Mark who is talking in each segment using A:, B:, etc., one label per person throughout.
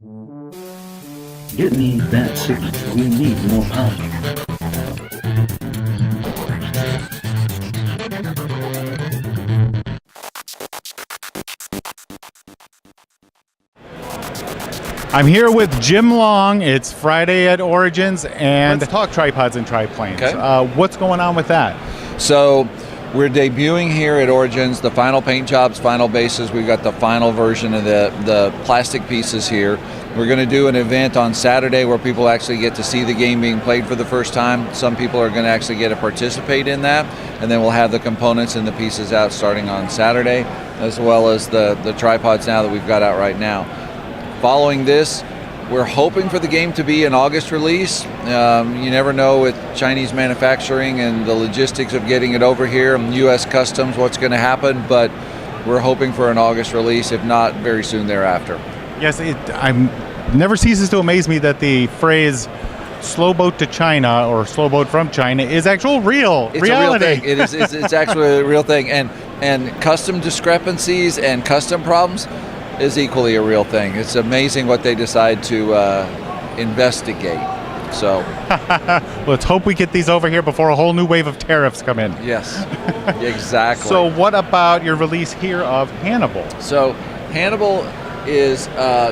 A: Get me that signal. We need more power.
B: I'm here with Jim Long. It's Friday at Origins, and let's talk Tripods and Triplanes.
C: Okay.
B: What's going on with that?
C: So we're debuting here at Origins the final paint jobs, final bases. We've got the final version of the plastic pieces here. We're going to do an event on Saturday where people actually get to see the game being played for the first time. Some people are going to actually get to participate in that, and then we'll have the components and the pieces out starting on Saturday, as well as the tripods now that we've got out right now. Following this, we're hoping for the game to be an August release. You never know with Chinese manufacturing and the logistics of getting it over here and U.S. Customs what's going to happen, but we're hoping for an August release, if not very soon thereafter.
B: Yes, never ceases to amaze me that the phrase slow boat to China or slow boat from China is actual reality.
C: A real thing. It is. It's actually a real thing. And custom discrepancies and custom problems is equally a real thing. It's amazing what they decide to investigate. So
B: let's hope we get these over here before a whole new wave of tariffs come in.
C: Yes, exactly.
B: So what about your release here of Hannibal?
C: So Hannibal is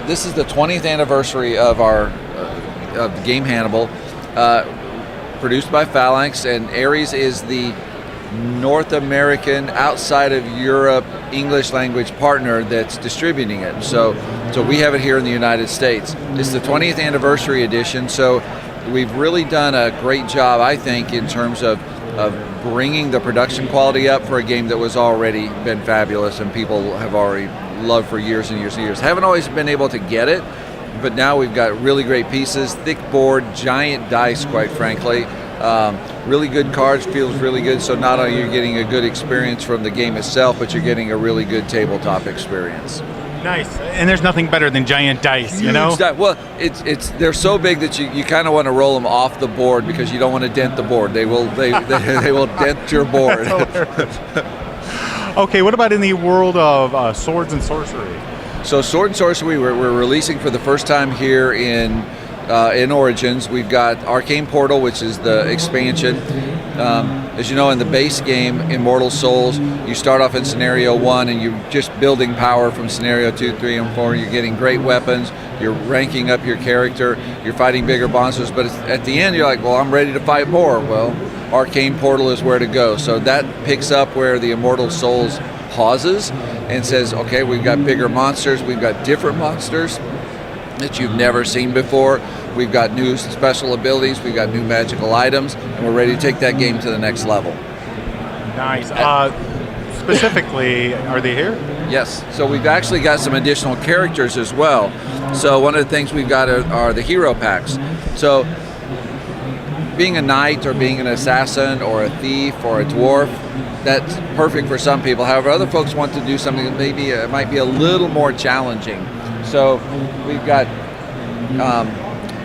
C: this is the 20th anniversary of our of the game Hannibal, produced by Phalanx, and Ares is the North American, outside of Europe, English language partner that's distributing it. So we have it here in the United States. It's the 20th anniversary edition, so we've really done a great job, I think, in terms of bringing the production quality up for a game that was already been fabulous and people have already loved for years and years and years. Haven't always been able to get it, but now we've got really great pieces, thick board, giant dice, quite frankly. Really good cards, feels really good. So not only are you getting a good experience from the game itself, but you're getting a really good tabletop experience.
B: Nice. And there's nothing better than giant dice, you know?
C: Well, they're so big that you kind of want to roll them off the board because you don't want to dent the board. They will dent your board.
B: Okay, what about in the world of Swords and Sorcery?
C: So Sword and Sorcery, we're releasing for the first time here in Origins. We've got Arcane Portal, which is the expansion. As you know, in the base game, Immortal Souls, you start off in Scenario 1 and you're just building power from Scenario 2, 3, and 4. You're getting great weapons, you're ranking up your character, you're fighting bigger monsters, but at the end you're like, well, I'm ready to fight more. Well, Arcane Portal is where to go. So that picks up where the Immortal Souls pauses and says, okay, we've got bigger monsters, we've got different monsters that you've never seen before. We've got new special abilities, we've got new magical items, and we're ready to take that game to the next level.
B: Nice. Specifically, are they here?
C: Yes. So we've actually got some additional characters as well. So one of the things we've got are the hero packs. So being a knight or being an assassin or a thief or a dwarf, that's perfect for some people. However, other folks want to do something that maybe might be a little more challenging. So we've got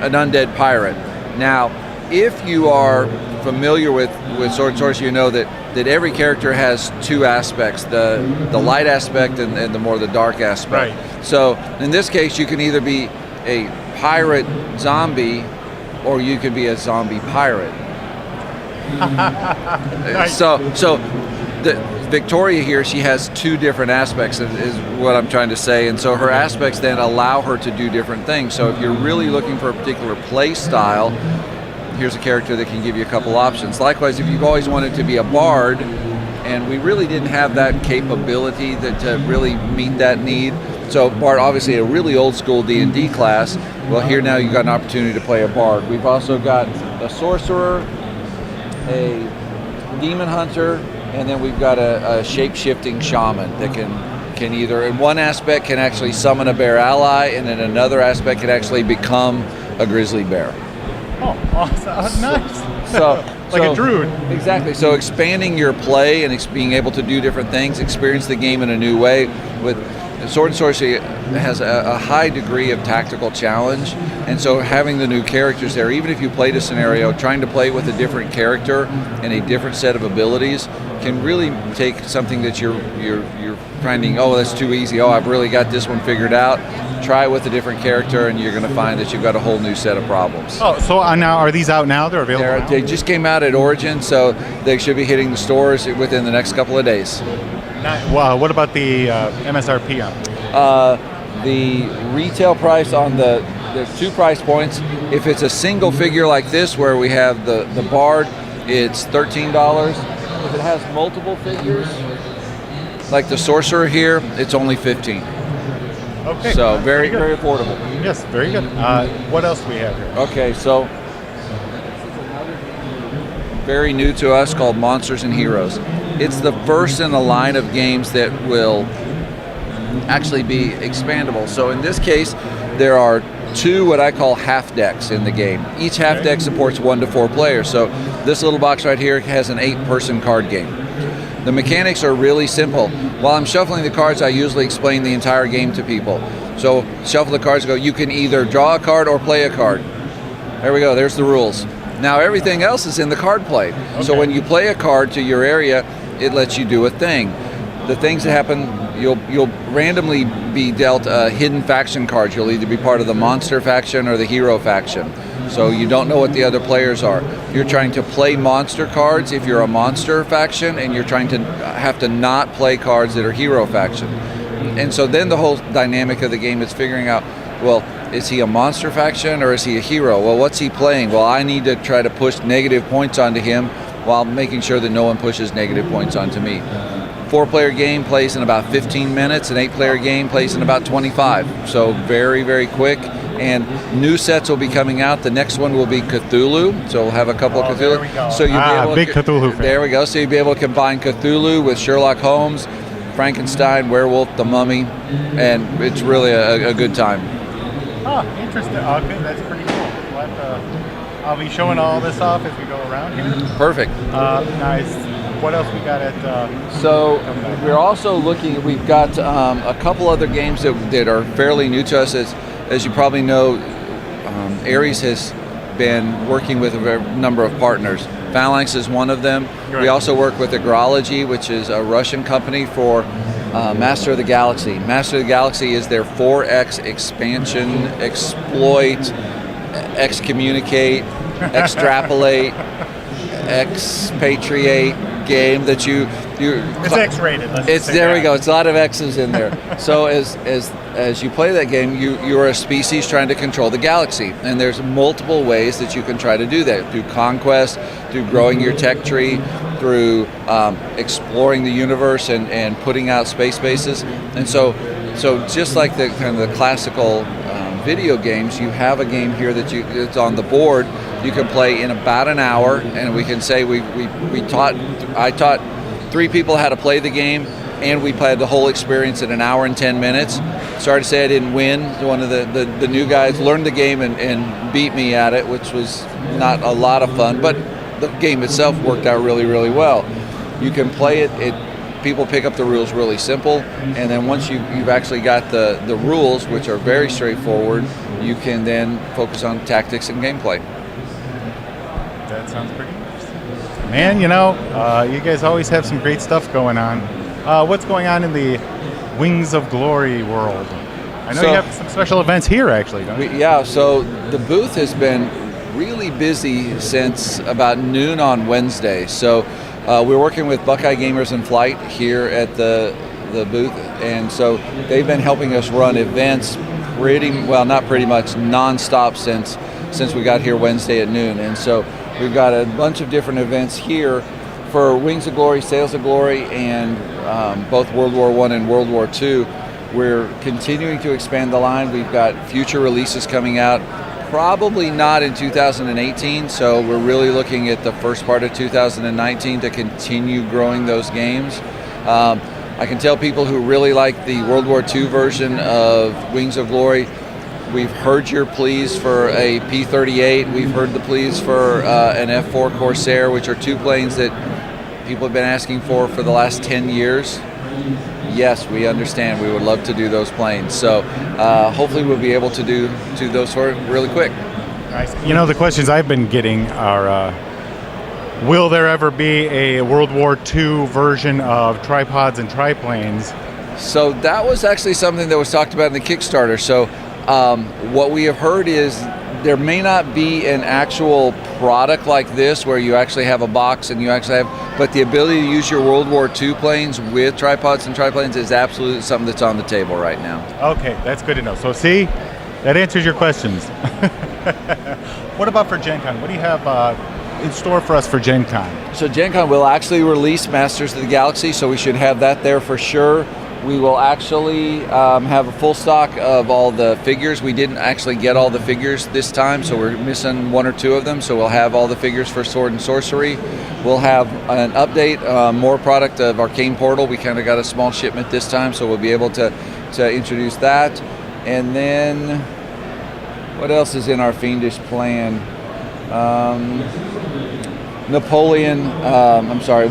C: an undead pirate. Now, if you are familiar with Sword and Sorcery, you know that every character has two aspects, the light aspect and the more the dark aspect.
B: Right.
C: So in this case, you can either be a pirate zombie or you can be a zombie pirate.
B: Nice.
C: So Victoria here, she has two different aspects is what I'm trying to say, and so her aspects then allow her to do different things. So if you're really looking for a particular play style, here's a character that can give you a couple options. Likewise, if you've always wanted to be a bard, and we really didn't have that capability to really meet that need, so bard, obviously a really old school D&D class, well here now you've got an opportunity to play a bard. We've also got a sorcerer, a demon hunter, and then we've got a shape-shifting shaman that can either, in one aspect, can actually summon a bear ally, and in another aspect, can actually become a grizzly bear.
B: Oh, awesome. Nice.
C: So
B: like a druid.
C: Exactly. So expanding your play and being able to do different things, experience the game in a new way. With Sword and Sorcery, has a high degree of tactical challenge, and so having the new characters there, even if you played a scenario, trying to play with a different character and a different set of abilities can really take something that you're finding, oh, that's too easy, oh, I've really got this one figured out. Try it with a different character, and you're going to find that you've got a whole new set of problems.
B: Oh, so now are these out now? They're available now?
C: They just came out at Origin, so they should be hitting the stores within the next couple of days.
B: Wow, what about the MSRP on them?
C: The retail price on there's 2 price points. If it's a single figure like this, where we have the Bard, it's $13. If it has multiple figures, like the Sorcerer here, it's only $15.
B: Okay.
C: So very affordable.
B: Yes, very good. What else do we have here?
C: Okay, so very new to us, called Monsters and Heroes. It's the first in a line of games that will actually be expandable. So in this case, there are 2 what I call half decks in the game. Each half deck supports 1 to 4 players. So this little box right here has an 8-person card game. The mechanics are really simple. While I'm shuffling the cards, I usually explain the entire game to people. So shuffle the cards, go, you can either draw a card or play a card. There we go, there's the rules. Now everything else is in the card play. Okay. So when you play a card to your area, it lets you do a thing. The things that happen, you'll randomly be dealt a hidden faction card. You'll either be part of the monster faction or the hero faction. So you don't know what the other players are. You're trying to play monster cards if you're a monster faction, and you're trying to have to not play cards that are hero faction. And so then the whole dynamic of the game is figuring out, well, is he a monster faction or is he a hero? Well, what's he playing? Well, I need to try to push negative points onto him while making sure that no one pushes negative points onto me. 4-player game plays in about 15 minutes. An 8-player game plays in about 25. So very, very quick. And new sets will be coming out. The next one will be Cthulhu. So we'll have a couple of Cthulhu.
B: There we go.
C: So you'll be able
B: big Cthulhu fan.
C: There we go. So you'll be able to combine Cthulhu with Sherlock Holmes, Frankenstein, Werewolf, The Mummy, and it's really a good time.
B: Oh, interesting. Okay, that's pretty cool. I'll be showing all this off as we go around here.
C: Perfect.
B: Nice. What else we got at?
C: So we're also looking. We've got a couple other games that are fairly new to us. As you probably know, Ares has been working with a number of partners. Phalanx is one of them.
B: Right.
C: We also work with Agrology, which is a Russian company, for Master of the Galaxy. Master of the Galaxy is their 4X expansion, exploit, excommunicate, extrapolate, expatriate game that you
B: it's X-rated.
C: There we go. It's a lot of X's in there. So as you play that game, you are a species trying to control the galaxy, and there's multiple ways that you can try to do that: through conquest, through growing your tech tree, through exploring the universe and putting out space bases. And so just like the kind of the classical video games, you have a game here that's on the board. You can play in about an hour, and we can say I taught 3 people how to play the game, and we played the whole experience in an hour and 10 minutes. Sorry to say I didn't win. One of the new guys learned the game and beat me at it, which was not a lot of fun, but the game itself worked out really, really well. You can play it. People pick up the rules really simple, and then once you've actually got the rules, which are very straightforward, you can then focus on tactics and gameplay.
B: That sounds pretty interesting. Man, you guys always have some great stuff going on. What's going on in the Wings of Glory world? I know you have some special events here, actually, don't you?
C: Yeah, so the booth has been really busy since about noon on Wednesday. So we're working with Buckeye Gamers in Flight here at the booth, and so they've been helping us run events not pretty much nonstop since we got here Wednesday at noon. And so we've got a bunch of different events here for Wings of Glory, Sails of Glory, and both World War I and World War II. We're continuing to expand the line. We've got future releases coming out, probably not in 2018, so we're really looking at the first part of 2019 to continue growing those games. I can tell people who really like the World War II version of Wings of Glory, we've heard your pleas for a P-38. We've heard the pleas for an F-4 Corsair, which are 2 planes that people have been asking for the last 10 years. Yes, we understand. We would love to do those planes. So hopefully we'll be able to do those sort of really quick.
B: Nice. You know, the questions I've been getting are, will there ever be a World War II version of Tripods and Triplanes?
C: So that was actually something that was talked about in the Kickstarter. So what we have heard is there may not be an actual product like this where you actually have a box and you actually have, but the ability to use your World War II planes with Tripods and Triplanes is absolutely something that's on the table right now.
B: Okay, that's good to know. So see, that answers your questions. What about for Gen Con? What do you have in store for us for Gen Con?
C: So Gen Con will actually release Masters of the Galaxy, so we should have that there for sure. We will actually have a full stock of all the figures. We didn't actually get all the figures this time, so we're missing one or two of them. So we'll have all the figures for Sword and Sorcery. We'll have an update, more product of Arcane Portal. We kind of got a small shipment this time, so we'll be able to introduce that. And then, what else is in our Fiendish plan?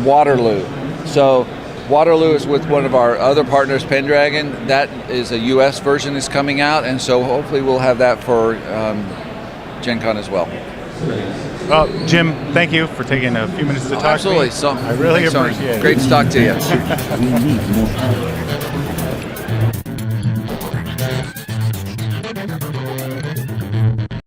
C: Waterloo. So Waterloo is with one of our other partners, Pendragon. That is a U.S. version is coming out, and so hopefully we'll have that for Gen Con as well.
B: Well, Jim, thank you for taking a few minutes to talk
C: Absolutely.
B: to me. I really appreciate it.
C: Great to talk to you.
A: We need more power.